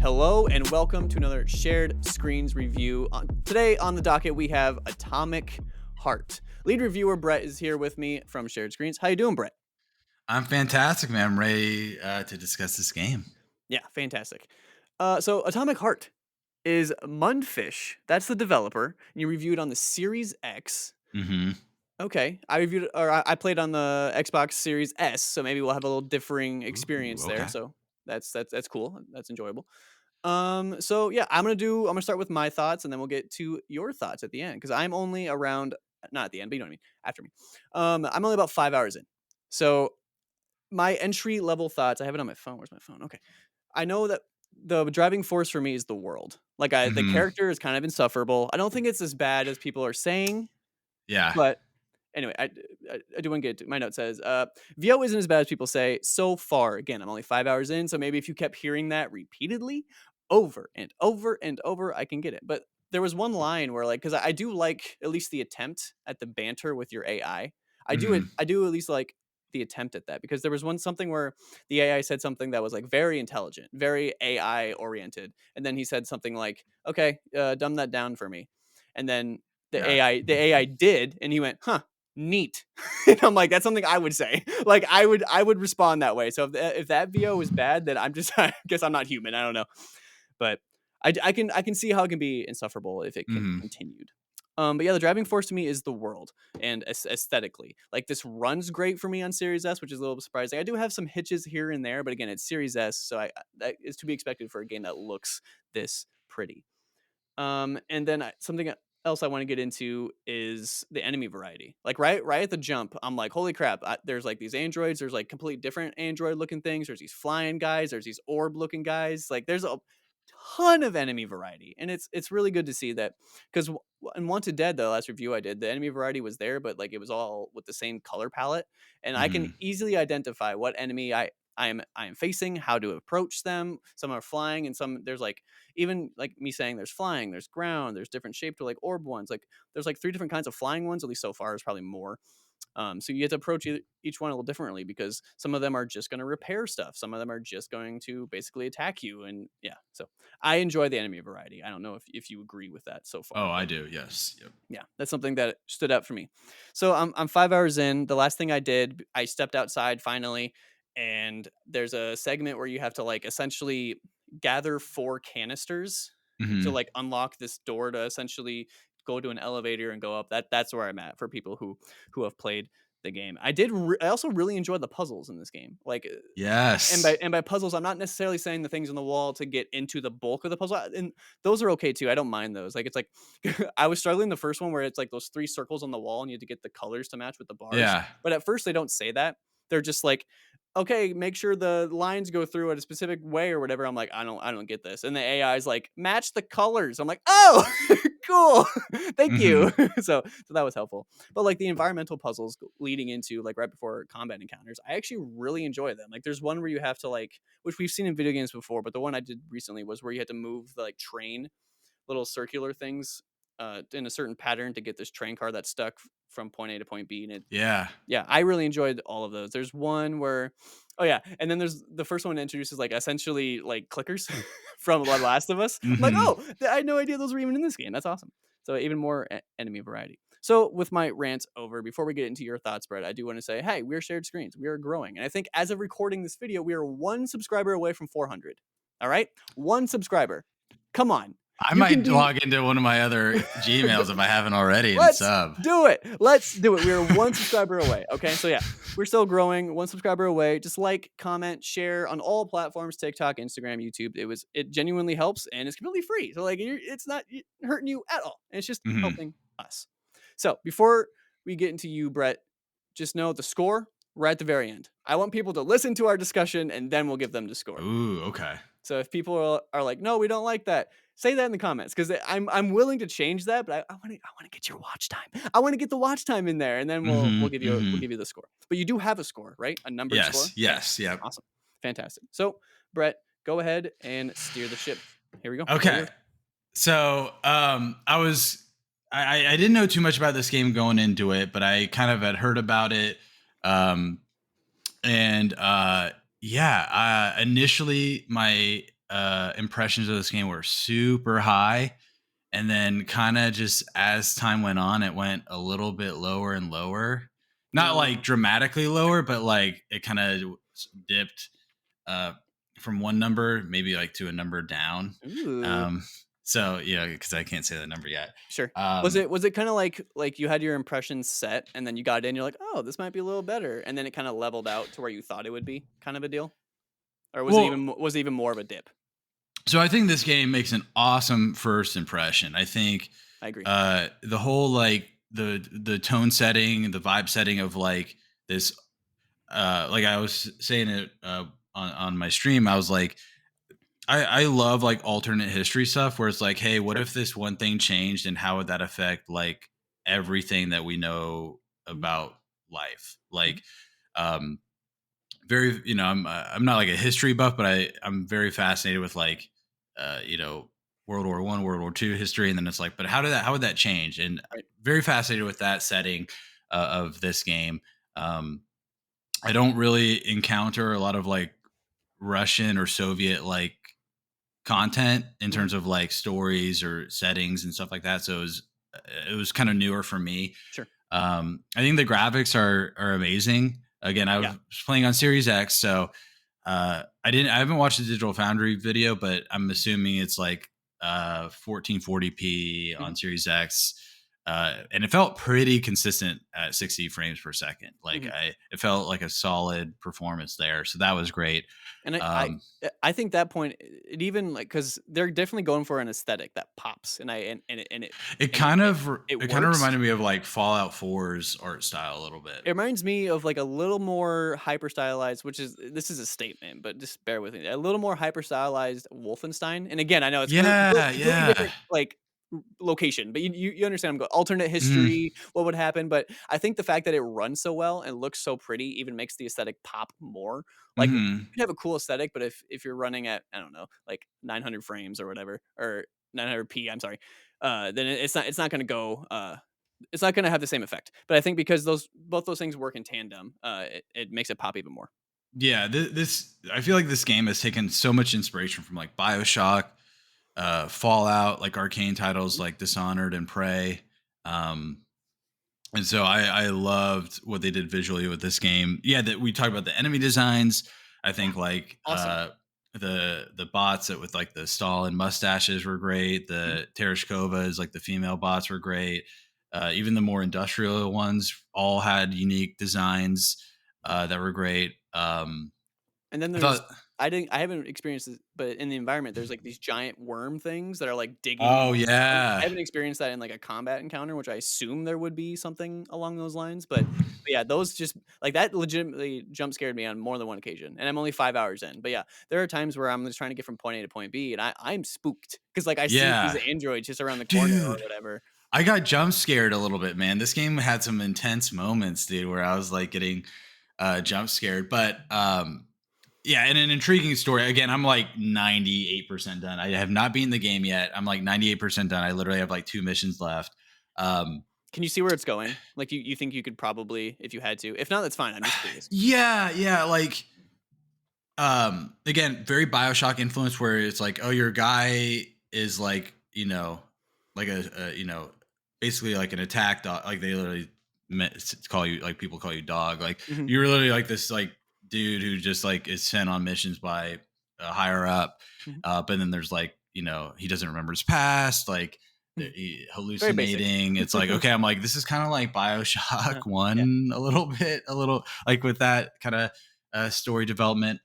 Hello and welcome to another Shared Screens review. Today on the docket we have Atomic Heart. Lead reviewer Brett is here with me from Shared Screens. How you doing, Brett? I'm fantastic, man. I'm ready to discuss this game. Yeah, fantastic. So Atomic Heart is Mundfish. That's the developer. And you reviewed on the Series X. hmm Okay, I reviewed or I played on the Xbox Series S, so maybe we'll have a little differing Ooh, experience there. okay. So that's cool. That's enjoyable. So yeah, I'm gonna start with my thoughts and then we'll get to your thoughts at the end because I'm only around not at the end, but you know what I mean, after me. I'm only about 5 hours in. So my entry level thoughts, I have it on my phone. Where's my phone? Okay. I know that the driving force for me is the world. The hmm character is kind of insufferable. I don't think it's as bad as people are saying, Yeah. but anyway, I do want to get to my note says VO isn't as bad as people say so far. Again, I'm only 5 hours in, so maybe if you kept hearing that repeatedly, over and over and over, I can get it. But there was one line where because I do like at least the attempt at the banter with your AI. hmm I do at least like the attempt at that because there was something where the AI said something that was like very intelligent, very AI oriented, and then he said something like, "Okay, dumb that down for me," and then Yeah. the AI did, and he went, "Huh, neat." And I'm like, that's something I would say. Like I would respond that way. So if that VO is bad, then I'm just I guess I'm not human. I don't know, but I can see how it can be insufferable if it hmm continued. But yeah, the driving force to me is the world and aesthetically. Like this runs great for me on Series S, which is a little surprising. I do have some hitches here and there, but again, it's Series S, so that is to be expected for a game that looks this pretty. And then something else I want to get into is the enemy variety. Like right at the jump, I'm like, holy crap! There's like these androids. There's like complete different android looking things. There's these flying guys. There's these orb looking guys. Like there's a ton of enemy variety, and it's really good to see that because in Wanted Dead, the last review I did, the enemy variety was there, but like it was all with the same color palette, and I can hmm easily identify what enemy I am facing, how to approach them. Some are flying, and some there's like even like me saying there's flying, there's ground, there's different shaped like orb ones. Like there's like three different kinds of flying ones. At least so far, there's probably more. So you get to approach each one a little differently because some of them are just going to repair stuff. Some of them are just going to basically attack you. And yeah, so I enjoy the enemy variety. I don't know if you agree with that so Oh, far, I but do. Yes. Yep. yeah, that's something that stood out for me. So I'm 5 hours in. The last thing I did, I stepped outside finally, and there's a segment where you have to like essentially gather 4 canisters to hmm like unlock this door to essentially go to an elevator and go up. That's where I'm at for people who have played the game. I also really enjoyed the puzzles in this game. And Yes. by puzzles, I'm not necessarily saying the things on the wall to get into the bulk of the puzzle, and those are okay too. I don't mind those. Like it's like I was struggling the first one where it's like those 3 circles on the wall, and you have to get the colors to match with the bars. Yeah. But at first, they don't say that. They're just like, okay, make sure the lines go through at a specific way or whatever. I'm like, I don't get this, and the AI is like, match the colors. I'm like, oh, cool, thank hmm you. So that was helpful. But like the environmental puzzles leading into like right before combat encounters, I actually really enjoy them. Like there's one where you have to like, which we've seen in video games before, but the one I did recently was where you had to move the like train little circular things in a certain pattern to get this train car that's stuck from point A to point B. And Yeah. yeah, I really enjoyed all of those. There's one where, oh yeah, and then there's the first one introduces like essentially like clickers from The Last of Us. I'm like, hmm oh, I had no idea those were even in this game. That's awesome. So even more enemy variety. So with my rant over, before we get into your thoughts, Brett, I do want to say, hey, we're Shared Screens. We are growing, and I think as of recording this video, we are one subscriber away from 400. All right, one subscriber. Come on, I you can might be log into one of my other Gmails if I haven't already and Let's sub. do it. Let's do it. We are one subscriber away. Okay. So yeah, we're still growing. One subscriber away. Just like, comment, share on all platforms, TikTok, Instagram, YouTube. It genuinely helps and it's completely free. So like it's not hurting you at all. It's just hmm helping us. So before we get into you, Brett, just know the score right at the very end. I want people to listen to our discussion and then we'll give them the score. Ooh. Okay. So if people are like, no, we don't like that, say that in the comments because I'm willing to change that, but I want to get your watch time. I want to get the watch time in there, and then hmm we'll hmm give you the score. But you do have a score, right? A numbered Yes. score. Yeah, Yes. Yep. awesome, fantastic. So Brett, go ahead and steer the ship. Here we go. All Okay. yours. So I didn't know too much about this game going into it, but I kind of had heard about it. Um, and initially my impressions of this game were super high, and then kind of just as time went on, it went a little bit lower and lower. Not like No. dramatically lower, but like it kind of dipped uh, from one number, maybe like to a number down. Ooh. Um, so yeah, because I can't say the number yet. Sure. Um, Was it kinda like you had your impressions set and then you got in, you're like, "Oh, this might be a little better," and then it kinda leveled out to where you thought it would be, kind of a deal? Or well, was it even more of a dip? so I think this game makes an awesome first impression. I think I agree. the whole like the tone setting, the vibe setting of like this like I was saying it on my stream, I was like I love like alternate history stuff where it's like, hey, what Sure. if this one thing changed and how would that affect like everything that we know Mhm, about life? mhm, Like um very, I'm not like a history buff, but I'm very fascinated with like World War One, World War Two history, and then it's like, but how would that change? And right. very fascinated with that setting of this game. Um, I don't really encounter a lot of like Russian or Soviet like content in Mhm, terms of like stories or settings and stuff like that. So it was kind of newer for me. sure. I think the graphics are amazing. Again, I was Yeah. playing on Series X, so I haven't watched the Digital Foundry video, but I'm assuming it's like 1440p Mhm, on Series X. And it felt pretty consistent at 60 frames per second. Like mhm. it felt like a solid performance there. So that was great. And Um, I think that point, it even like because 'cause they're definitely going for an aesthetic that pops, and I it and kind of it it kind of works. reminded me of like Fallout 4's art style a little bit. It reminds me of, like, a little more hyper stylized, which is this is a statement, but just bear with me. A little more hyper stylized Wolfenstein, and again, I know it's Yeah, completely yeah. different, like, location, but you understand I'm going alternate Mhm, history, what would happen, but I think the fact that it runs so well and looks so pretty even makes the aesthetic pop more. Like, you mhm. can have a cool aesthetic, but if you're running at, I don't know, like, 900 frames or whatever, or 900p, I'm sorry, then it's not gonna go, it's not gonna have the same effect. But I think because those both those things work in tandem, it makes it pop even more. Yeah, this I feel like this game has taken so much inspiration from like BioShock, Fallout, like arcane titles Mhm. like Dishonored and Prey. Um, and so I loved what they did visually with this game. Yeah, that we talked about the enemy designs. I Yeah, think like awesome. the bots that with like the Stalin mustaches were great. Mhm, The Tereshkovas, like the female bots were great. Even the more industrial ones all had unique designs that were great. and then I thought, I haven't experienced this, but in the environment, there's, like, these giant worm things that are, like, digging oh into the ground. I yeah, haven't experienced that in, like, a combat encounter, which I assume there would be something along those lines, but yeah, those just like, that legitimately jump scared me on more than one occasion, and I'm only 5 hours in, but yeah, there are times where I'm just trying to get from point A to point B, and I'm spooked because like, I see these yeah, androids just around the corner or dude. whatever. I got jump scared a little bit, man. This game had some intense moments, dude, where I was like getting jump scared. But yeah, and an intriguing story. Again, I'm like 98% done. I have not beaten the game yet. I'm like 98% done. I literally have like two missions left. Um, Can you see where it's going? Like, you think you could probably if you had to? If not, that's fine, I'm just curious. yeah, yeah, like again, very BioShock influence where it's like, oh, your guy is like, like a basically like an attack dog. Like they literally call you, like people call you dog. Like Mhm, you're literally like this like dude who just like is sent on missions by a higher up. mhm, But then there's like, he doesn't remember his past, like mhm. Very basic. hallucinating. It's like, okay, I'm like, this is kind of like Uh, BioShock yeah. one a little bit, a little like with that kind of story development.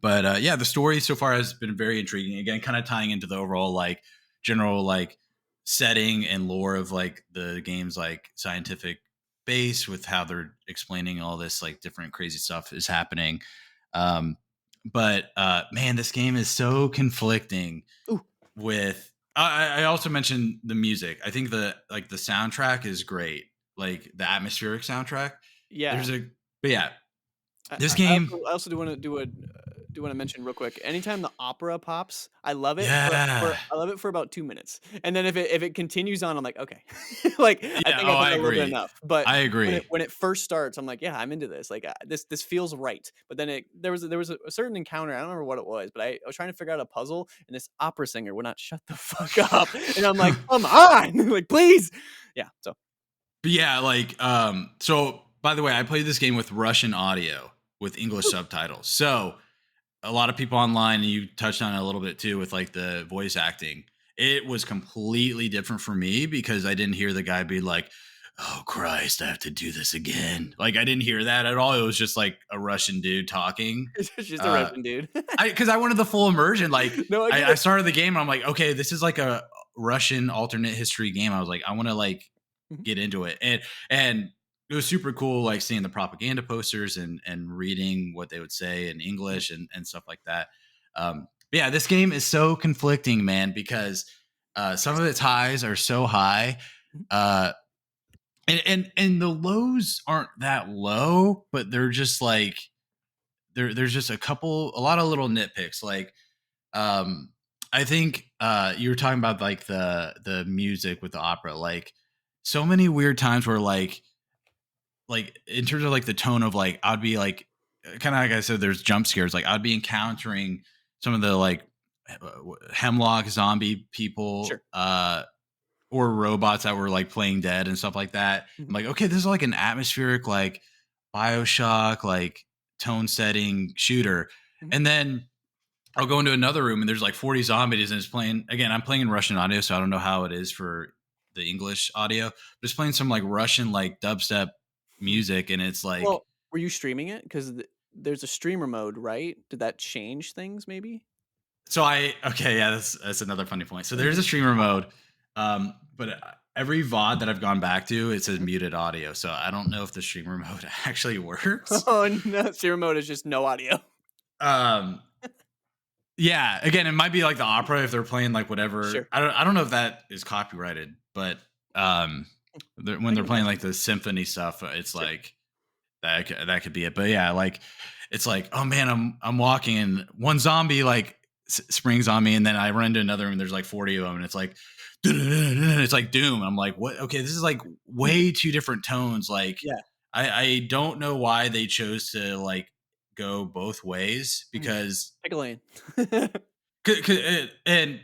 But yeah, the story so far has been very intriguing. Again, kind of tying into the overall like general like setting and lore of like the game's like scientific base with how they're explaining all this like different crazy stuff is happening. Um, but man, this game is so conflicting Ooh, with. I also mentioned the music. I think the soundtrack is great, like the atmospheric soundtrack. yeah. There's a but yeah, this game. I also do wanna do a do want to mention real quick. Anytime the opera pops, I love it Yeah. I love it for about 2 minutes, and then if it continues on, I'm like, okay, like I Yeah. think Oh, I've I done a little bit agree. enough. But I when agree. it first starts, I'm like, yeah, I'm into this. Like this feels right. But then there was a certain encounter. I don't remember what it was, but I was trying to figure out a puzzle, and this opera singer would not shut the fuck up, and I'm like, come on, like please, yeah. So But yeah, like so by the way, I played this game with Russian audio with English subtitles. So a lot of people online, and you touched on it a little bit too with like the voice acting. It was completely different for me because I didn't hear the guy be like, "Oh Christ, I have to do this again." Like I didn't hear that at all. It was just like a Russian dude talking. it's just a Uh Russian dude. I because I wanted the full immersion. Like No, I get I it. started the game and I'm like, okay, this is like a Russian alternate history game. I was like, I want to like Mhm. get into it. And it was super cool like seeing the propaganda posters and reading what they would say in Mhm. English and stuff like that. But yeah, this game is so conflicting, man, because some of its highs are so high. Mhm. Uh and the lows aren't that low, but they're just like there's just a lot of little nitpicks. Like um I think you were talking about like the music with the opera, like so many weird times where like in terms of like the tone of like I'd be like kind of like I said, there's jump scares. Like I'd be encountering some of the like hemlock zombie people, Sure. or robots that were like playing dead and stuff like that. I'm Mhm. like, okay, this is like an atmospheric like Bioshock like tone setting shooter. Mhm. And then I'll go into another room and there's like 40 zombies and it's playing again. I'm playing in Russian audio, so I don't know how it is for the English audio, but it's playing some like Russian like dubstep music, and it's like Well, were you streaming it? Because there's a streamer mode, right? Did that change things maybe? so I okay, yeah, that's another funny point. So there's a streamer mode, but every VOD that I've gone back to, it says Mhm. muted audio. So I don't know if the streamer mode actually works. Oh, no, streamer mode is just no audio. Um, yeah, again, it might be like the opera if they're playing like whatever. Sure. I don't know if that is copyrighted, but um, when I they're can playing imagine. like the symphony stuff, it's Sure. like that could be it. But yeah, like it's like, oh man, I'm walking and one zombie like springs on me, and then I run into another and there's like 40 of them, and it's like it's like Doom. I'm like, what? Okay, this is like way too different tones. Like Yeah. I don't know why they chose to like go both ways Mhm. because Pick a lane. and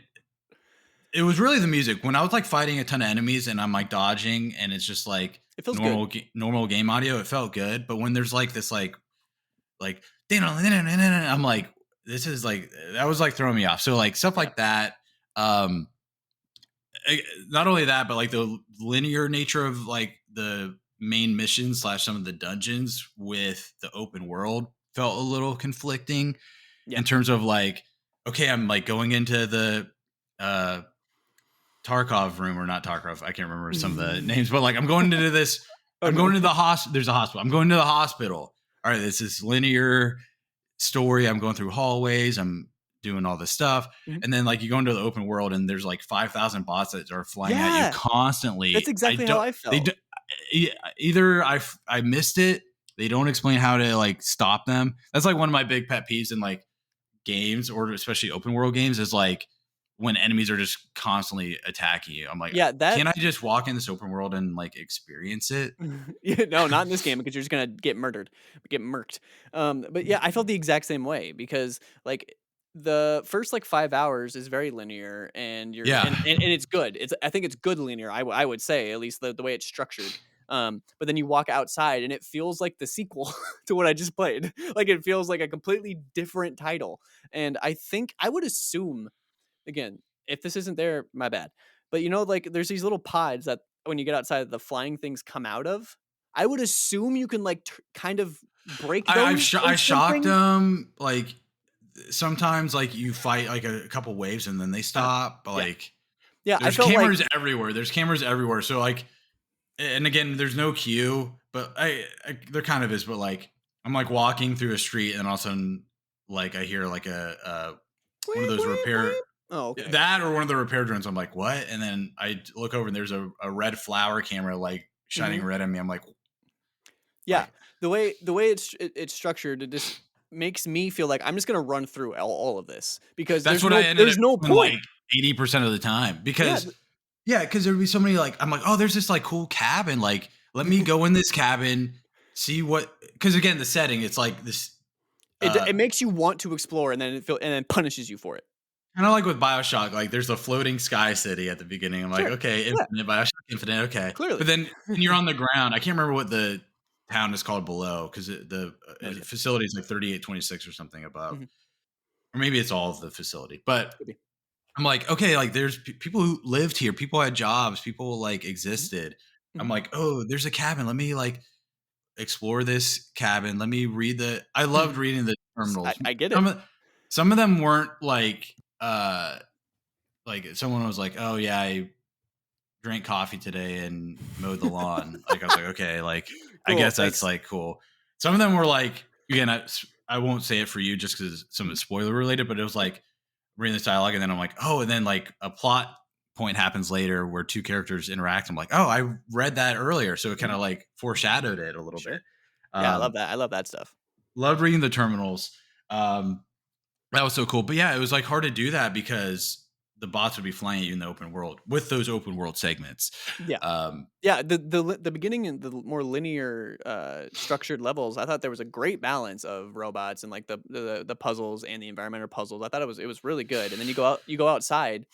it was really the music when I was like fighting a ton of enemies and I'm like dodging and it's just like It feels good. normal game audio. It felt good, but when there's like this like I'm like this is like that was like throwing me off. So like stuff Yeah. like that. Um, not only that, but like the linear nature of like the main mission slash some of the dungeons with the open world felt a little conflicting Yeah. in terms of like okay, I'm like going into the uh Tarkov room or not Tarkov. I can't remember some of the names, but like I'm going into this. Oh, I'm going no. to the hospital. There's a hospital. I'm going to the hospital. All right, it's this linear story. I'm going through hallways. I'm doing all this stuff, Mhm. and then like you go into the open world, and there's like 5,000 bots that are flying at you Yeah. That's constantly. I exactly how don't. I They felt. do, either I missed it. They don't explain how to like stop them. That's like one of my big pet peeves in like games or especially open world games is like when enemies are just constantly attacking you. I'm like, Yeah, that can I just walk in this open world and like experience it? yeah, no, not in this game because you're just gonna get murdered, get murked. But yeah, I felt the exact same way because like the first like 5 hours is very linear and Yeah. and it's good. It's I think it's good linear. I would say at least the way it's structured. But then you walk outside and it feels like the sequel to what I just played. Like it feels like a completely different title. And I think I would assume again, if this isn't there, my bad. But you know, like there's these little pods that when you get outside, the flying things come out of. I would assume you can like kind of break those or I shocked something. them. Like sometimes like you fight like a couple waves and then they Uh, stop. But yeah, like yeah. I there's felt like cameras everywhere. There's cameras everywhere. So like, and again, there's no queue, but there kind of is. But like I'm like walking through a street and all of a sudden like I hear like a one of weep, those weep, repair weep. Oh, okay. that or one of the repair drones. I'm like, what? And then I look over and there's a red flower camera like shining Hmm. red at me. I'm Yeah, like, the way it's structured, it just makes me feel like I'm just gonna run through all of this because That's what I ended up there's no doing like point. 80% of the time Yeah, because yeah, because there'd be so many like I'm like, oh, there's this like cool cabin. Like, let me go in this cabin, see what because again, the setting, it's like this it makes you want to explore, and then and then punishes you for it. kind of like with Bioshock, like there's a floating sky city at the beginning. I'm like, Sure. okay, Yeah, infinite Bioshock, infinite, okay. But clearly. then when you're on the ground, I can't remember what the town is called below because the No idea. facility is like 3826 or something above, Mhm. or maybe it's all of the facility. But Could be. I'm like, okay, like there's people who lived here, people had jobs, people like Mhm, existed. I'm mhm. like, oh, there's a cabin. Let me like explore this cabin. Let me read the. I loved reading the terminals. I get it. Some of some of them weren't like someone was like, oh yeah, I drank coffee today and mowed the lawn. Like I was like, okay, like I Cool, guess that's thanks. like cool. Some of them were like, again, I won't say it for you just because some of Mhm. it's spoiler related, but it was Yeah. like reading this dialogue and then I'm like, oh, and then like a plot point happens later where two characters interact. I'm like, oh, I read that earlier, so it kind Mhm. of like foreshadowed it a little bit. Sure. Yeah, I love Um, that. I love that stuff. loved reading the terminals. Um, that was so cool. But yeah, it was like hard to do that because the bots would be flying at you in the open world with those open world segments. Yeah. Um, Yeah, the beginning and the more linear, structured levels, I thought there was a great balance of robots and, like, the puzzles and the environmental puzzles. I thought it was really good, and then you go outside,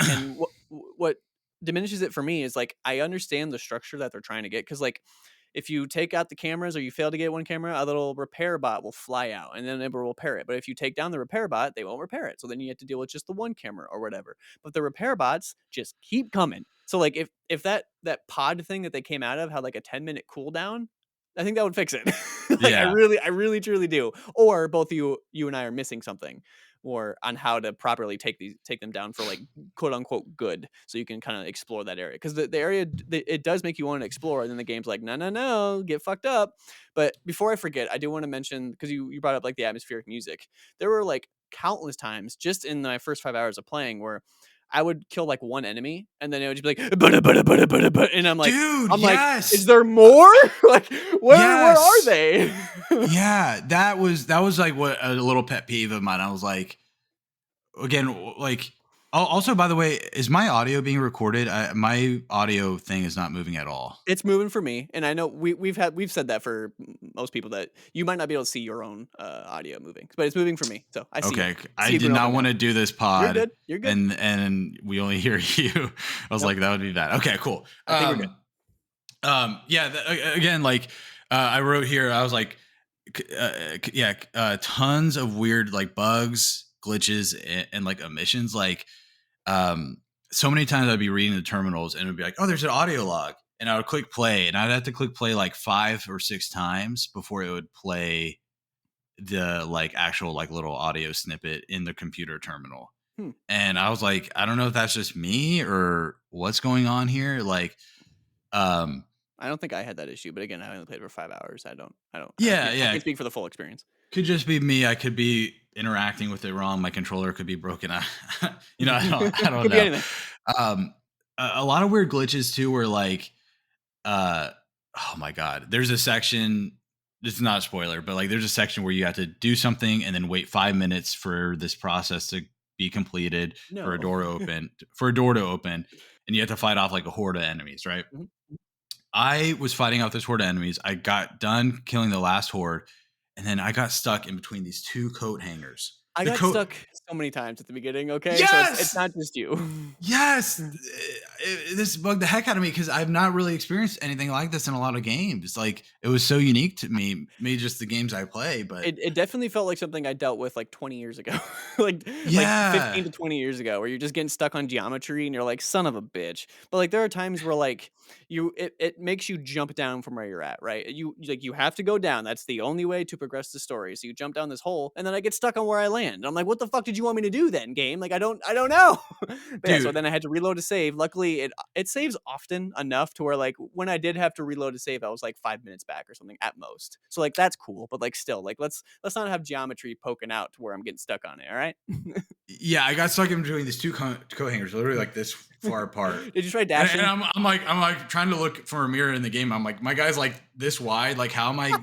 and what diminishes it for me is, like, I understand the structure that they're trying to get because like, if you take out the cameras or you fail to get one camera, a little repair bot will fly out, and then it will repair it, but if you take down the repair bot, they won't repair it, so then you have to deal with just the one camera or whatever. But the repair bots just keep coming. So like if that pod thing that they came out of had like a 10-minute cooldown, I think that would fix it. Like yeah, I really truly do. Or both you and I are missing something or on how to properly take them down for like quote unquote good so you can kind of explore that area because the area it does make you want to explore and then the game's like no get fucked up. But before I forget, I do want to mention because you brought up like the atmospheric music. There were like countless times just in my first 5 hours of playing where I would kill like one enemy, and then it would just be like, "Butta, butta, butta, butta, butta," and dude, I'm like, "Is yes, there more? Like, where are yes, they?" yeah. That was like what a little pet peeve of mine. I was like, again, like. Also, by the way, is my audio being recorded? My audio thing is not moving at all. It's moving for me, and I know we've said that for most people that you might not be able to see your own audio moving, but it's moving for me. So I see it. Okay, I I see you did going up not and want down. to do this You're pod, good. You're good. and we only hear you. I was Nope. like, that would be bad. Okay, cool. I think we're good. Yeah. Again, like I wrote here, I was like, yeah, tons of weird like bugs, glitches, and like omissions. Like, um, so many times I'd be reading the terminals and it'd be like, oh, there's an audio log, and I would click play, and I'd have to click play like 5 or 6 times before it would play the like actual like little audio snippet in the computer terminal. Hmm. And I was like, I don't know if that's just me or what's going on here. Like, um, I don't think I had that issue, but again, I only played for 5 hours. yeah, I yeah, can't speak for the full experience. could just be me. I could be interacting with it wrong. My controller could be broken. I don't Could be know. anything. Um, a lot of weird glitches too, where like, uh, oh my god, there's a section. This is not a spoiler, but like, there's a section where you have to do something and then wait 5 minutes for this process to be completed for a No. door open for a door to open, and you have to fight off like a horde of enemies, right? Mhm. I was fighting off this horde of enemies. I got done killing the last horde, and then I got stuck in between these two coat hangers. I The got coat, stuck so many times at the beginning, okay? So it's yes, not just you. yes. This bugged the heck out of me because I've not really experienced anything like this in a lot of games. Like it was so unique to me, maybe just the games I play, but It definitely felt like something I dealt with, like, 20 years ago. Like, 15 yeah, to 20 years ago, where you're just getting stuck on geometry and you're like, "Son of a bitch." But, like, there are times where, like, it makes you jump down from where you're at, right? You have to go down, that's the only way to progress the story, so you jump down this hole, and then I get stuck on where I land. I'm like, "What the fuck did you want me to do then, game?" Like, I don't know. But, yeah, so dude. then I had to reload a save. Luckily, it saves often enough to where, like, when I did have to reload a save, I was, like, 5 minutes back or something at most. So, like, that's cool, but, like, still, like, let's not have geometry poking out to where I'm getting stuck on it, all right? Yeah, I got stuck in between these two coat hangers, literally like this far apart. Did you try And dashing? I'm like trying to look for a mirror in the game. I'm like, my guy's like this wide. Like, how am I?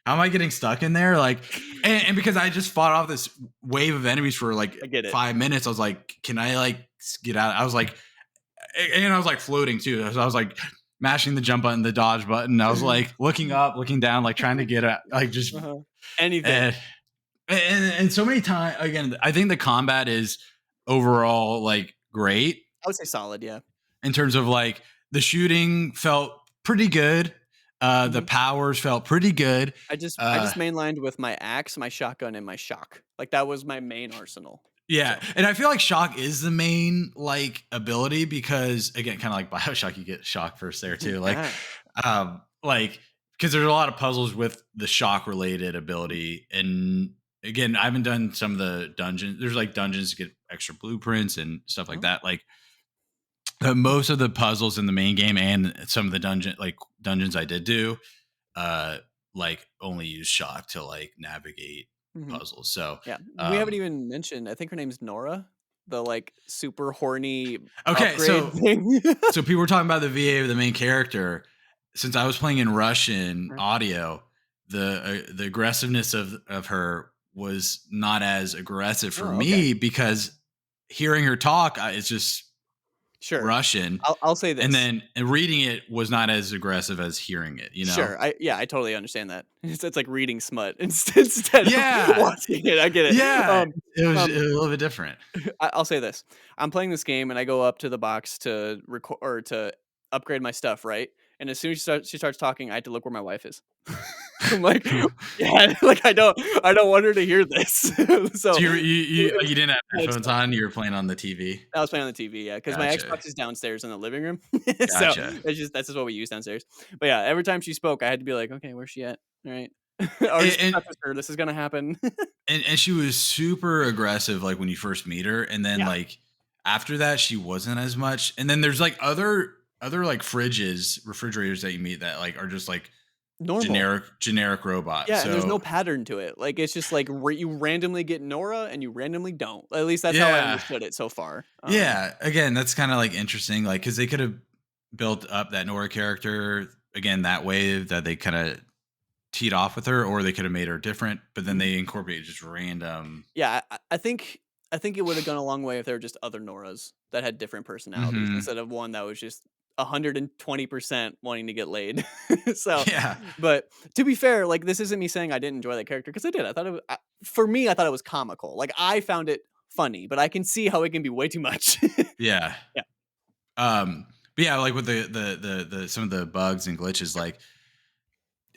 how am I getting stuck in there? Like, and because I just fought off this wave of enemies for like I get it. 5 minutes, I was like, can I like get out? I was like, and I was like floating too. So I was like mashing the jump button, the dodge button. I was like looking up, looking down, like trying to get at, like just, Uh-huh. Anything. and, and so many times, again, I think the combat is overall like great I would say solid, yeah. in terms of like the shooting felt pretty good. The Mhm. powers felt pretty good. I just mainlined with my axe, my shotgun, and my shock. Like, that was my main arsenal. Yeah, So and I feel like shock is the main like ability because again, kind of like Bioshock, you get shock first there too. yeah. Like because there's a lot of puzzles with the shock related ability, and again, I haven't done some of the dungeons. There's like dungeons to get extra blueprints and stuff like Uh-huh. that. Like most of the puzzles in the main game and some of the dungeons I did do, uh, like only use shock to like navigate Mhm. puzzles. So Yeah. We haven't um, even mentioned, I think her name's Nora, the, like, super horny okay, upgrade so thing. so people were talking about the VA of the main character. Since I was playing in Russian Uh, audio, the aggressiveness of her was not as aggressive for oh, okay. me because hearing her talk, it's just Sure. Russian, I'll say and this. then reading it was not as aggressive as hearing it. You know? Sure. I totally understand that. It's like reading smut instead of Yeah, watching it. I get it. yeah. It was a little bit different. I'll say this. I'm playing this game and I go up to the box to record or to upgrade my stuff, right? And as soon as she starts talking, I had to look where my wife is. I'm like, yeah, like I don't want her to hear this. So So you didn't have it's headphones on. You were playing on the TV. I was playing on the TV, yeah, because my Gotcha. Xbox is downstairs in the living room. So Gotcha. that's just what we use downstairs. But yeah, every time she spoke, I had to be like, okay, where's she at? All right. Or just And, preface her, this is gonna happen. and she was super aggressive like when you first meet her, and then Yeah. like after that she wasn't as much. And then there's like other like refrigerators that you meet that like are just like Normal. generic robots. Yeah, and there's no So pattern to it. Like, it's just like you randomly get Nora and you randomly don't. At least that's how I yeah, understood it so far. yeah. Again, that's kind of like interesting, like because they could have built up that Nora character again that way that they kind of teed off with her, or they could have made her different, but then Mhm. they incorporated just random. Yeah, I think it would have gone a long way if there were just other Noras that had different personalities Hmm. instead of one that was just 120% wanting to get laid. So, Yeah, but to be fair, like, this isn't me saying I didn't enjoy that character because I did. I thought for me, I thought it was comical. Like, I found it funny, but I can see how it can be way too much. yeah. Yeah. But yeah, like with the some of the bugs and glitches, like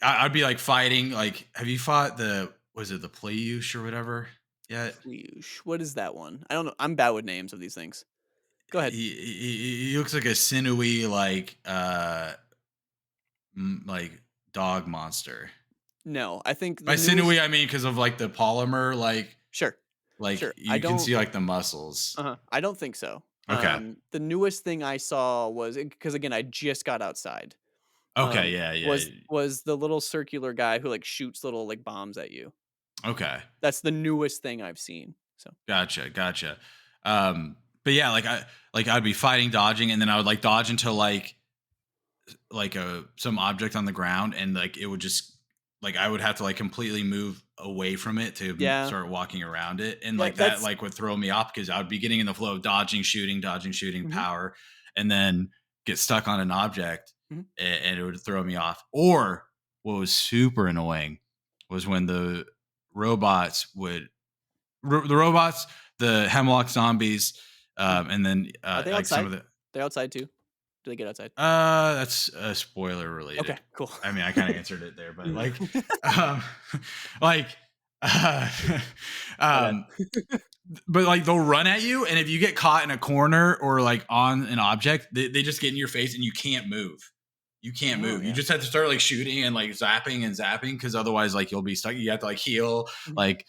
I'd be like fighting. Like, have you fought the was it the Playush or whatever? Yeah, Please, what is that one? I don't know. I'm bad with names of these things. Go ahead. he looks like a sinewy like dog monster. No, I think the By newest. sinewy, I mean because of like the polymer, Sure, like sure. I you can don't. see like the muscles. I don't think so. Okay. The newest thing I saw was because again I just got outside. Okay. Yeah. Yeah. Was the little circular guy who like shoots little like bombs at you. Okay. That's the newest thing I've seen. So Gotcha. Gotcha. But yeah, like I'd be fighting, dodging, and then I would like dodge into like a some object on the ground, and like it would just like I would have to like completely move away from it to yeah, start walking around it, and yeah. like that That's like would throw me off because I would be getting in the flow of dodging, shooting, mhm, power, and then get stuck on an object, mhm. and it would throw me off. Or what was super annoying was when the robots would the robots, the Hemlock zombies, Mhm. and then Are they like some outside? of the They're outside too. Do they get outside? that's spoiler Okay, related. cool. I mean, I kind of answered it there, but like, um, like, uh, My bad. um, but like they'll run at you, and if you get caught in a corner or like on an object, they just get in your face, and you can't move. You can't Oh move. You yeah. just have to start like shooting and like zapping because otherwise, like you'll be stuck. You have to like heal, Mhm, like,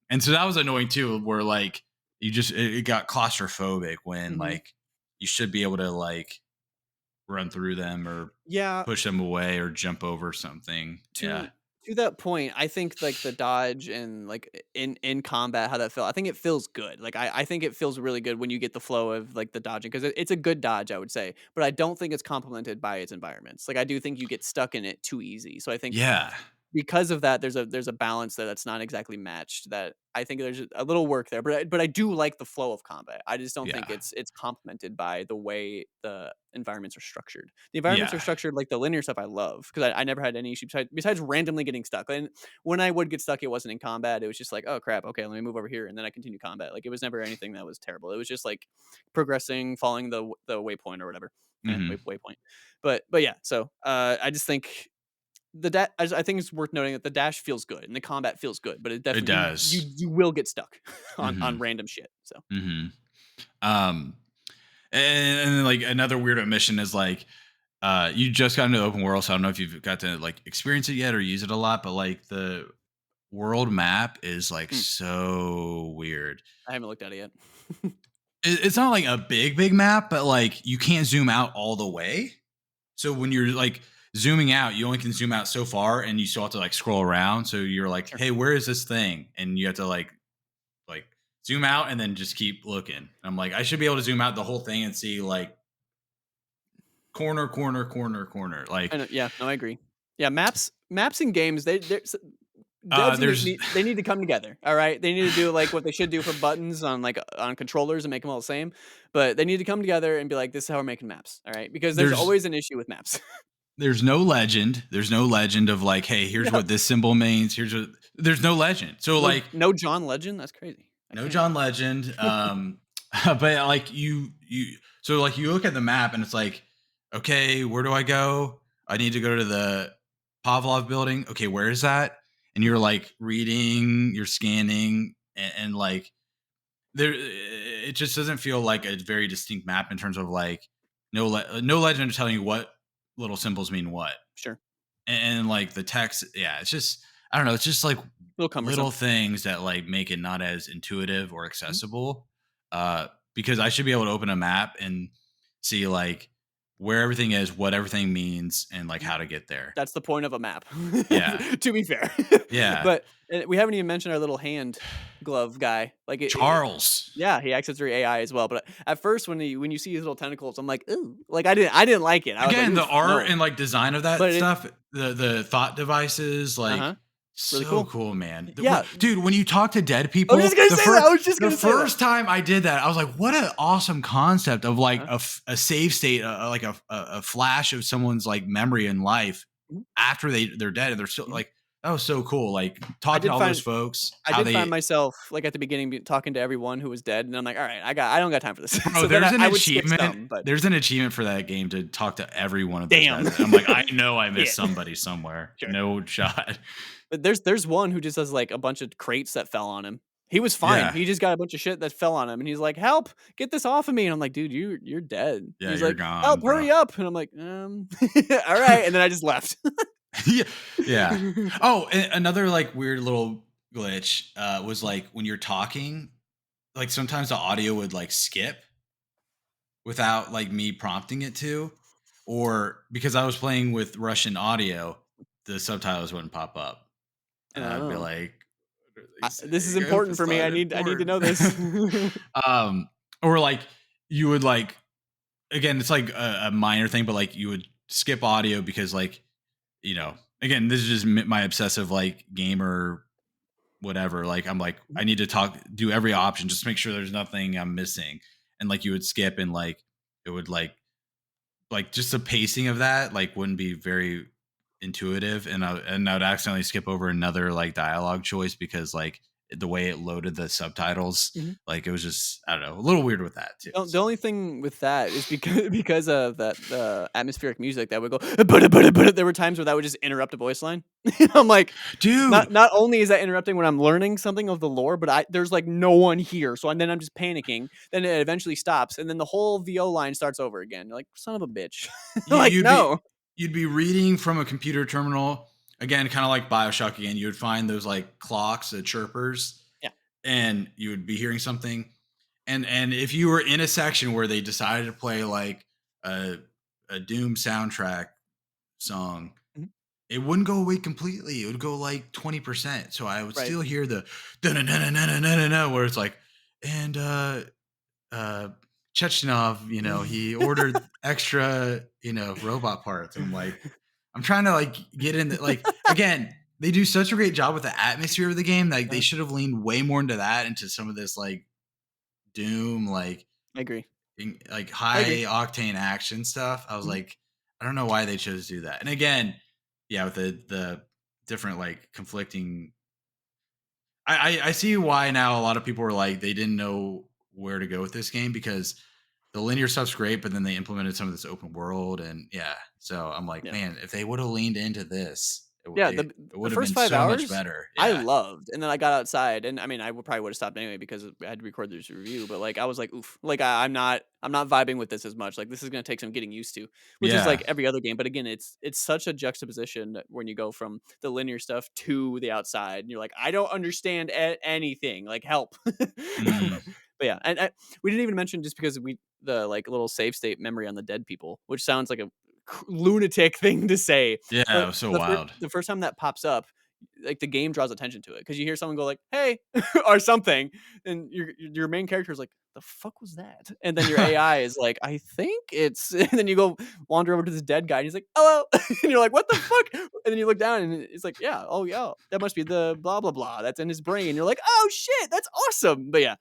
and so that was annoying too. Where like you just it got claustrophobic when mhm. like you should be able to like run through them or Yeah, push them away or jump over something. Yeah. to that point, I think like the dodge and like in combat, how that felt. I think it feels good. Like I think it feels really good when you get the flow of like the dodging because it's a good dodge, I would say. But I don't think it's complemented by its environments. Like I do think you get stuck in it too easy. So I think Yeah. because of that, there's a balance there that's not exactly matched. That I think there's a little work there, but I do like the flow of combat. I just don't think Yeah. it's complemented by the way the environments are structured. The environments are Yeah. structured like the linear stuff I love because I never had any issue besides randomly getting stuck. And when I would get stuck, it wasn't in combat. It was just like, oh crap, okay, let me move over here, and then I continue combat. Like it was never anything that was terrible. It was just like progressing, following the waypoint or whatever. Hmm. Waypoint. But yeah, so I just think I think it's worth noting that the dash feels good and the combat feels good, but it It definitely does. you will get stuck on Hmm. random shit. So Hmm. Um, and then like another weird mission is like, you just got into the open world, so I don't know if you've got to like experience it yet or use it a lot, but like the world map is like mm, so weird. I haven't looked at it yet. It's not like a big map, but like you can't zoom out all the way. So when you're like zooming out, you only can zoom out so far, and you still have to like scroll around. So you're like, Sure. hey, where is this thing? And you have to like zoom out and then just keep looking. And I'm like, I should be able to zoom out the whole thing and see like corner. I Like know, yeah, no, I agree. Yeah, maps in games they devs there's they need to come together. All right, they need to do like what they should do for buttons on on controllers and make them all the same. But they need to come together and be like, this is how we're making maps. All right, because there's there's always an issue with maps. there's no legend. There's no legend of like, hey, here's No, what this symbol means. Here's what there's no legend. So no, like no John Legend. That's crazy. I no can't. John Legend. But like you so like you look at the map and it's like, okay, where do I go? I need to go to the Pavlov building. Okay, where is that? And you're like reading, you're scanning, and like there, it just doesn't feel like a very distinct map in terms of like no legend telling you what little symbols mean what, Sure, and like the text, yeah, it's just I don't know, it's just like a little little cumbersome. things that like make it not as intuitive or Mhm. accessible. Because I should be able to open a map and see like where everything is, what everything means, and like how to get there. That's the point of a map, Yeah, to be fair. yeah. But we haven't even mentioned our little hand glove guy. Like Charles. yeah, he acts as very AI as well. But at first, when you see his little tentacles, I'm like, ooh, like I didn't like it. I was like, Again, the oof, art no. and like design of that But it, stuff, the thought devices, uh like huh, really so cool. cool, man. Yeah, Dude, when you talk to dead I was people, just gonna say that. I was just the gonna say that. first time I did that, I was like, what an awesome concept of like Uh-huh. a save state, like a flash of someone's like memory in life Mhm, after they're dead and they're still mhm. like that was so cool. Like I talking to did all those find folks, I how did find they myself like at the beginning talking to everyone who was dead, and I'm like, all right, I don't got time for this. bro, So then there's an I would skip achievement. some, but There's an achievement for that game to talk to every one of those damn, guys. I'm like, I know I missed shit. somebody somewhere. Sure. No shot. But there's one who just has, like, a bunch of crates that fell on him. He was fine. Yeah. He just got a bunch of shit that fell on him, and he's like, "Help! Get this off of me!" And I'm like, "Dude, you're dead." And Yeah, he's you're like, "Help! gone, bro. Hurry up!" And I'm like, all right." And then I just left. Yeah. Yeah. Oh, another like weird little glitch was like when you're talking, like sometimes the audio would like skip without like me prompting it to, or because I was playing with Russian audio, the subtitles wouldn't pop up, and I'd be Oh, like, "What are they this is saying? I hope important it's for me. not I need to important." know this. um, or like you would like again, it's like a minor thing, but like you would skip audio because like again, this is just my obsessive like gamer whatever. Like I'm like I need to do every option just to make sure there's nothing I'm missing, and like you would skip and like it would like just the pacing of that like wouldn't be very intuitive, and I would accidentally skip over another like dialogue choice because like the way it loaded the subtitles, Mhm. like it was just I don't know a little weird with that too. The So only thing with that is because because of that the atmospheric music that would go, but there were times where that would just interrupt a voice line. I'm like, dude, not only is that interrupting when I'm learning something of the lore, but there's like no one here, so then I'm just panicking. Then it eventually stops, and then the whole VO line starts over again. You're like, son of a bitch. you, Like, you'd be no. you'd be reading from a computer terminal again, kind of like Bioshock again. You would find those like clocks, the chirpers, Yeah. and you would be hearing something. And if you were in a section where they decided to play like a a Doom soundtrack song, Mhm. it wouldn't go away completely. It would go like 20%. So I would Right. still hear the na where it's like, and uh Chechnov, he ordered extra, robot parts. I'm like, I'm trying to like get in the like again, they do such a great job with the atmosphere of the game. Like they Uh, should have leaned way more into that, into some of this like Doom, like I agree. like I agree. high octane action stuff. I was Mhm. like, I don't know why they chose to do that. And again, yeah, with the different like conflicting, I see why now a lot of people were like they didn't know where to go with this game because the linear stuff's great, but then they implemented some of this open world, and yeah. So I'm like, Yeah. man, if they would have leaned into this, Yeah, it the would have first been 5 so much hours, better. I Yeah, loved, and then I got outside, and I mean, I would probably would've stopped anyway because I had to record this review, but, like, I was like, "Oof." Like, I'm not vibing with this as much, like, this is gonna take some getting used to, which is yeah. like every other game, but again, it's such a juxtaposition when you go from the linear stuff to the outside, and you're like, "I don't understand anything, like, help." Mm, But yeah, and we didn't even mention just because the, like, little save state memory on the dead people, which sounds like a lunatic thing to say, yeah, it but was so wild. the first time that pops up, like, the game draws attention to it because you hear someone go like, "Hey," or something, and your main character is like, "The fuck was that?" And then your AI is like, "I think it's," and then you go wander over to this dead guy, and he's like, "Hello," and you're like, "What the fuck?" And then you look down, and it's like, "Yeah, oh, yeah, that must be the blah, blah, blah that's in his brain." You're like, "Oh, shit, that's awesome." But yeah,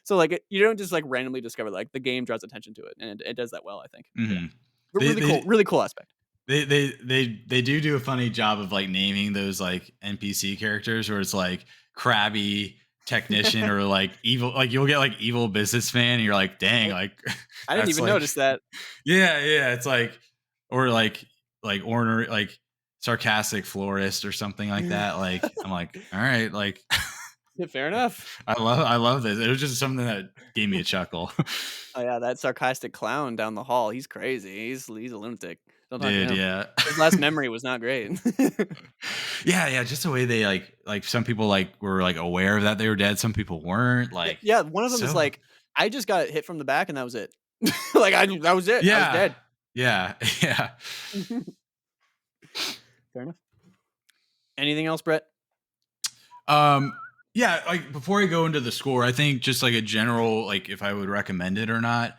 so, like, you don't just, like, randomly discover, like, the game draws attention to it, and it does that well, I think. But yeah. Mhm. But They they really cool aspect. they do a funny job of like naming those like NPC characters where it's like crabby technician or like evil, like you'll get like evil businessman and you're like, dang, I like I didn't that's even like notice that. yeah, it's or like ornery, like sarcastic florist or something like that. Like I'm like, all right, like Yeah, fair enough. I love this. It was just something that gave me a chuckle. Oh, yeah, that sarcastic clown down the hall, he's crazy. He's a lunatic. Don't talk to Dude, him. yeah. His last memory was not great. Yeah, just the way they like some people like were like aware of that they were dead, some people weren't, Yeah, like yeah, one of them is so like, "I just got hit from the back and that was it." Like, that was it. I was yeah. dead. Yeah. Yeah. Fair enough. Anything else, Brett? Um yeah, like before I go into the score, I think just like a general like if I would recommend it or not.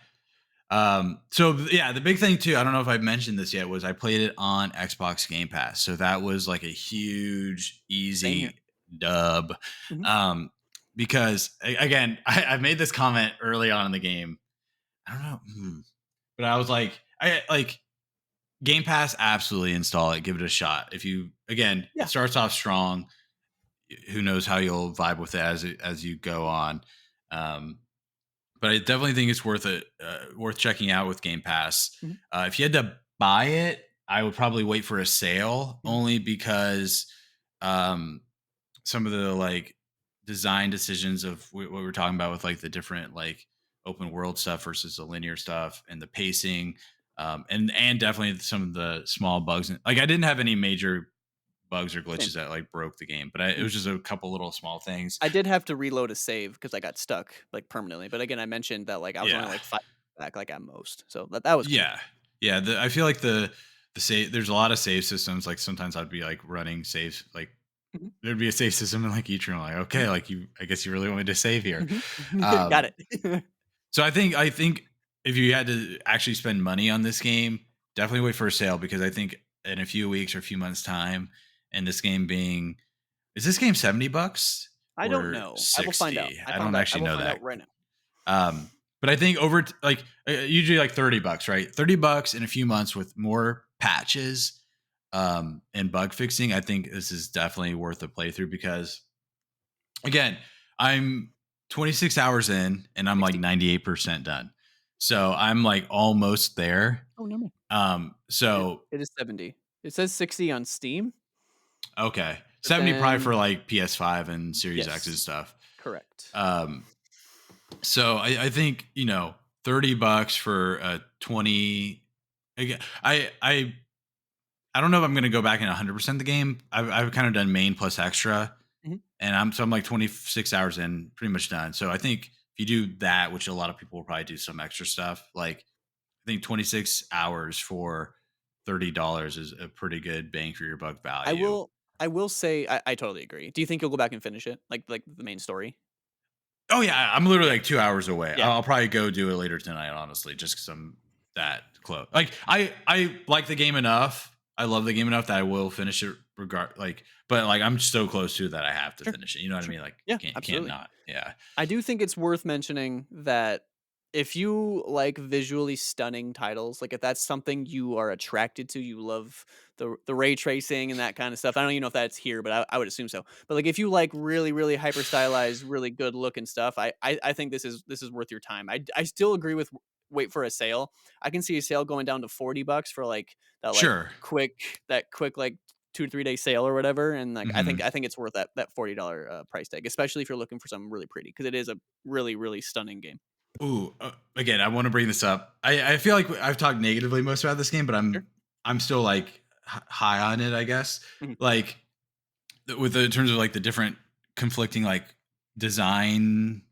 Yeah, the big thing too, I don't know if I've mentioned this yet, was I played it on Xbox Game Pass. So that was like a huge, Same here. easy dub. Mhm. Um, because again, I made this comment early on in the game. I don't know, but I was like, I like Game Pass, absolutely install it, give it a shot. If you again, it Yeah. starts off strong. Who knows how you'll vibe with it as you go on. Um, but I definitely think it's worth checking out with Game Pass. Mhm, If you had to buy it, I would probably wait for a sale, mhm. only because um, some of the like design decisions of what we're talking about with like the different like open world stuff versus the linear stuff and the pacing, and definitely some of the small bugs. Like I didn't have any major bugs or Same. glitches that like broke the game, but it Mhm. was just a couple little small things. I did have to reload a save because I got stuck, like, permanently, but again, I mentioned that, like, I was only, Yeah. like, 5 back, like, at most, so that was cool. Yeah. Yeah, I feel like the save there's a lot of save systems, like, sometimes I'd be, like, running saves, like, Mhm, there'd be a save system in, like, each room, like, mhm, "Okay, like, I guess you really want me to save here." mhm. Got Um, it. so I think if you had to actually spend money on this game, definitely wait for a sale because I think in a few weeks or a few months' time, and this game being is this game $70 I don't or know. I will find out. 60? I don't I actually will know find that. out right now. But I think usually like $30, right? $30 in a few months with more patches and bug fixing. I think this is definitely worth a playthrough because again, I'm 26 hours in and I'm like 60? 98% done. So I'm like almost there. Oh, no. It So it is 70. It says 60 on Steam, okay. but 70 probably then for like PS5 and Series X and yes, stuff. correct. Um, So I think $30 for a 20. Again, I don't know if I'm going to go back and 100% the game. I've kind of done main plus extra, Mhm. and I'm like 26 hours in, pretty much done. So I think if you do that, which a lot of people will probably do some extra stuff, like I think 26 hours for $30 is a pretty good bang for your buck I value. will I will say I totally agree. Do you think you'll go back and finish it? Like the main story? Oh yeah, I'm literally Yeah. like 2 hours away. Yeah. I'll probably go do it later tonight, honestly, just because I'm that close. Like I like the game enough. I love the game enough that I will finish it regard like, but like I'm so close to that I have to Sure, finish it. You know what I sure. mean? Like Yeah, can't absolutely. not. Yeah. I do think it's worth mentioning that if you like visually stunning titles, like if that's something you are attracted to, you love the ray tracing and that kind of stuff. I don't even know if that's here, but I would assume so. But like if you like really really hyper stylized, really good looking stuff, I think this is worth your time. I still agree with wait for a sale. I can see a sale going down to $40 for like that like Sure. quick like 2 to 3 day sale or whatever, and like Hmm. I think it's worth that $40 price tag, especially if you're looking for something really pretty because it is a really really stunning game. Ooh, again, I want to bring this up. I feel like I've talked negatively most about this game, but Sure. I'm still like high on it. I guess Mhm. like with the in terms of like the different conflicting like design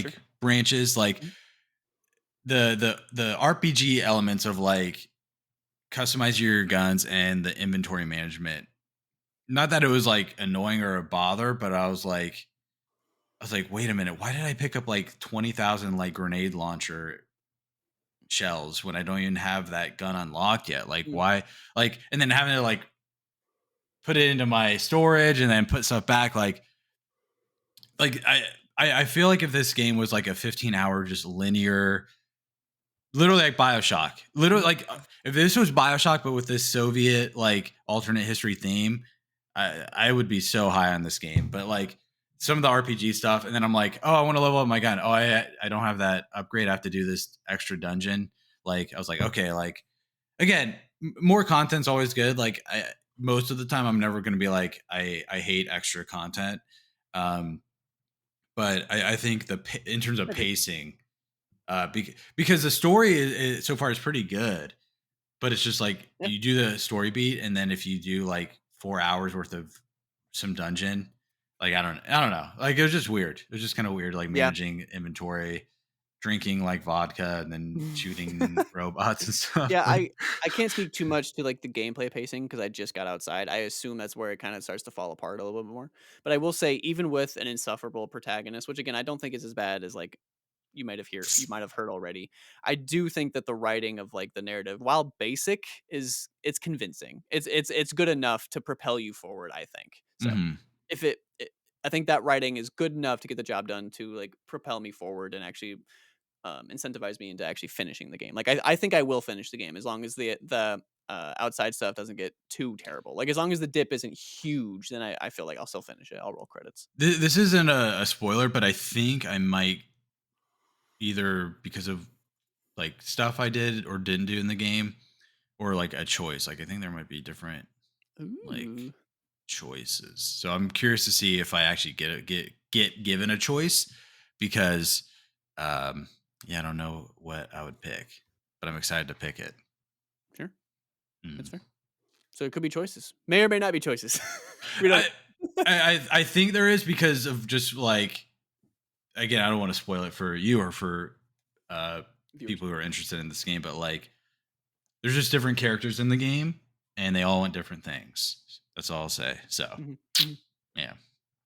Sure. like branches, like Mhm. the RPG elements of like customize your guns and the inventory management. Not that it was like annoying or a bother, but I was like, wait a minute, why did I pick up like 20,000 like grenade launcher shells when I don't even have that gun unlocked yet? Like, Mm. why? Like, and then having to like put it into my storage and then put stuff back. Like I feel like if this game was like a 15-hour just linear, literally like Bioshock, literally Mhm. like if this was Bioshock but with this Soviet like alternate history theme, I would be so high on this game. But like some of the RPG stuff, and then I'm like, oh, I want to level up my gun. Oh, I don't have that upgrade. I have to do this extra dungeon. Like I was like, okay, like again, more content's always good. Like most of the time, I'm never going to be like I hate extra content. Um, but I think in terms of I agree. pacing, because the story so far is pretty good, but it's just like Yeah. you do the story beat, and then if you do like 4 hours worth of some dungeon, like I don't know, like it was just weird. It was just kind of weird, like Yeah. managing inventory, drinking like vodka, and then shooting robots and stuff. Yeah, Like, I can't speak too much to, like, the gameplay pacing because I just got outside. I assume that's where it kinda starts to fall apart a little bit more. But I will say, even with an insufferable protagonist, which again, I don't think is as bad as, like, you might have heard already. I do think that the writing of, like, the narrative, while basic, it's convincing. It's good enough to propel you forward, I think. So, mhm. if it I think that writing is good enough to get the job done to, like, propel me forward and actually incentivize me into actually finishing the game. Like I think I will finish the game as long as the outside stuff doesn't get too terrible. Like as long as the dip isn't huge, then I feel like I'll still finish it. I'll roll credits. This isn't a spoiler, but I think I might either because of like stuff I did or didn't do in the game, or like a choice. Like I think there might be different like Ooh, choices. So I'm curious to see if I actually get given a choice because yeah, I don't know what I would pick, but I'm excited to pick it. sure, that's Mm. fair. So it could be choices, may or may not be choices. We don't I, know. I think there is because of just like again, I don't want to spoil it for you or for uh Viewers. people who are interested in this game, but like there's just different characters in the game and they all want different things. That's all I'll say. So Mhm, mhm. yeah.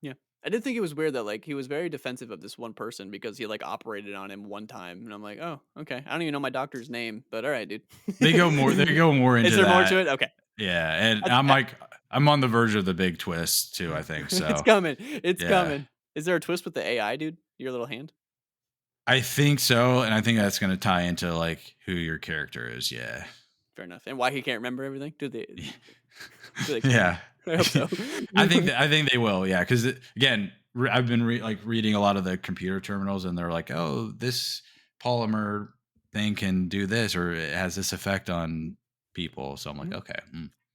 Yeah. I did think it was weird that like he was very defensive of this one person because he like operated on him one time, and I'm like, oh, okay. I don't even know my doctor's name, but all right, dude. They go more Is into there more to that. it? Okay. Yeah, and I, I'm I, like I'm on the verge of the big twist too, I think. it's So, coming. It's yeah. coming. Is there a twist with the AI, dude? Your little hand? I think so, and I think that's going to tie into like who your character is. Yeah. Fair enough. And why he can't remember everything? Do they explain that? Yeah. I hope so. I think they will. Yeah, cuz again, I've been like reading a lot of the computer terminals and they're like, "Oh, this polymer thing can do this or it has this effect on people." So I'm like, Mhm. "Okay."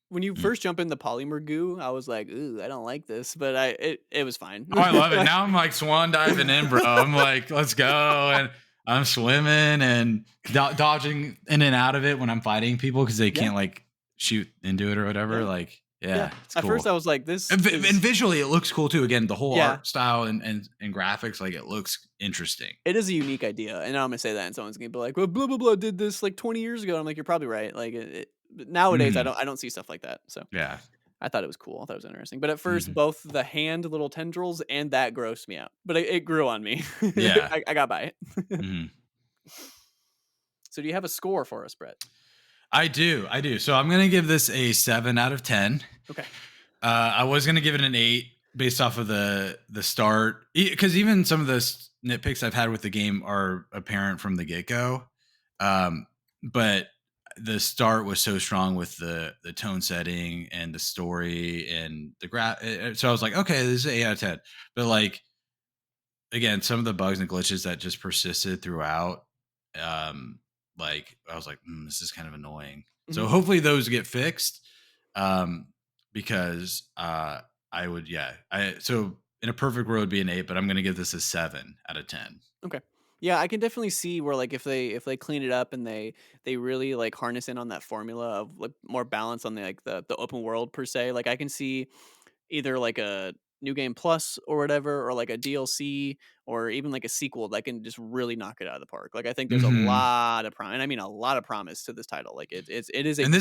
When you Mm. first jump in the polymer goo, I was like, "Ooh, I don't like this," but it was fine. Oh, I love it. Now I'm like swan diving in, bro. I'm like, let's go. And I'm swimming and dodging in and out of it when I'm fighting people because they Yeah, can't like shoot into it or whatever. yeah, Like, yeah. yeah, it's At first, cool. I was like, "This And is." visually, it looks cool too. Again, the whole Yeah, art style and graphics, like it looks interesting. it is a unique idea, and I'm gonna say that, and someone's gonna be like, "Well, blah blah blah did this like 20 years ago." I'm like, "You're probably right." Like, but nowadays, Mhm. I don't see stuff like that. So Yeah. I thought it was cool. I thought it was interesting. But at first, Mhm. both the hand little tendrils and that grossed me out. But it grew on me. Yeah. I got by it. Mhm. So do you have a score for us, Brett? I do. I do. So I'm gonna give this a 7 out of 10. Okay. I was gonna give it an 8 based off of the start, because even some of the nitpicks I've had with the game are apparent from the get go. But the start was so strong with the tone setting and the story and the so I was like, okay, this is an 8 out of 10. But like again, some of the bugs and glitches that just persisted throughout, um, like I was like, this is kind of annoying. So Mhm. hopefully those get fixed. Um, because I would, yeah, I so in a perfect world it'd be an 8, but I'm gonna give this a 7 out of 10. Okay. Yeah, I can definitely see where like if they clean it up and they really like harness in on that formula of like more balance on the like the open world per se. Like I can see either like a new game plus or whatever, or like a DLC or even like a sequel that can just really knock it out of the park. Like I think there's a Hmm. lot of promise, and I mean a lot of promise to this title. Like it is a And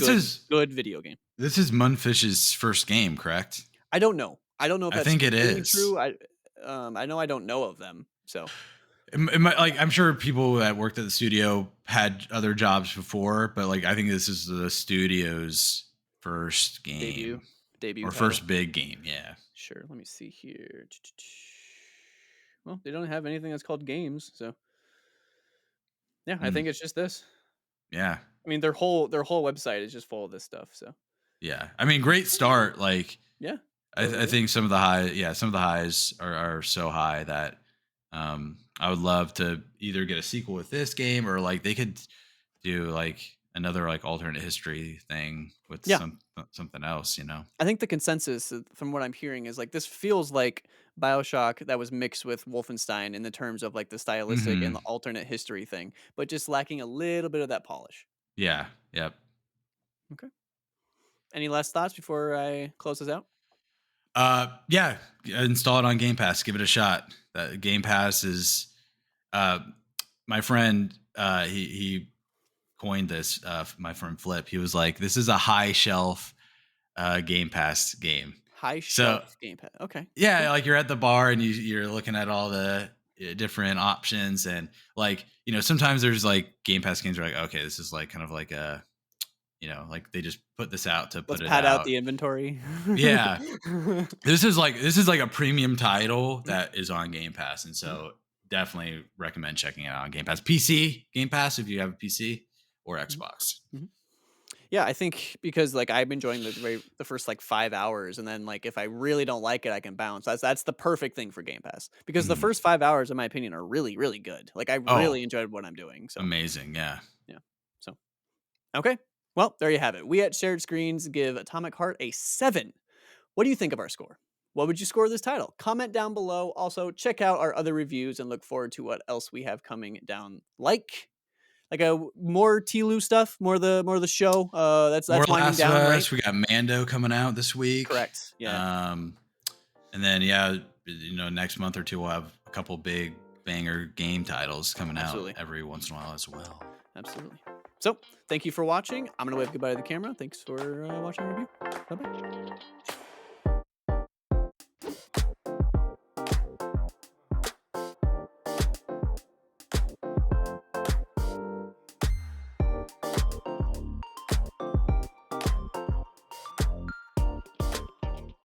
good video game. this is Munfish's first game, correct? I don't know. I don't know if I that's think it completely is. true. I know I don't know of them. So Like I'm sure people that worked at the studio had other jobs before, but like I think this is the studio's first debut game debut or title. first big game. Yeah. Sure. Let me see here. Well, they don't have anything that's called games, so yeah, I Mm, think it's just this. yeah. I mean, their whole website is just full of this stuff. So Yeah. I mean, great start. Like yeah, totally I agree. think some of the highs are so high that I would love to either get a sequel with this game, or like they could do like another like alternate history thing with Yeah, something else, you know. I think the consensus from what I'm hearing is like this feels like BioShock that was mixed with Wolfenstein in the terms of like the stylistic and Mhm. the alternate history thing, but just lacking a little bit of that polish. Yeah. Yep. Okay. Any last thoughts before I close this out? Yeah, install it on Game Pass. Give it a shot. Game Pass is uh, my friend. He coined this. My friend Flip. He was like, "This is a high shelf Game Pass game." High So shelf gamepad. Okay. yeah, Cool. like you're at the bar and you're looking at all the different options, and like sometimes there's like Game Pass games where like, okay, this is like kind of like a like they just put this out to Let's put it pad out out. the inventory. Yeah, this is like a premium title that is on Game Pass, and Mhm. so definitely recommend checking it out on Game Pass. PC Game Pass if you have a PC or Mhm. Xbox. Mhm. Yeah, I think because like I'm enjoying the first like 5 hours, and then like if I really don't like it, I can bounce. That's the perfect thing for Game Pass because the Mhm. first 5 hours, in my opinion, are really good. Like I Oh, really enjoyed what I'm doing. So amazing! Yeah. yeah. So okay. Well, there you have it. We at Shared Screens give Atomic Heart a 7. What do you think of our score? What would you score this title? Comment down below. Also, check out our other reviews and look forward to what else we have coming down. Like a more Tlu stuff, more of the show. More That's winding Last of down, right? Us. We got Mando coming out this week. Correct. Yeah, Um, and then yeah, next month or two we'll have a couple big banger game titles coming out absolutely, every once in a while as well. absolutely. So, thank you for watching. I'm gonna wave goodbye to the camera. Thanks for watching the review. Bye bye.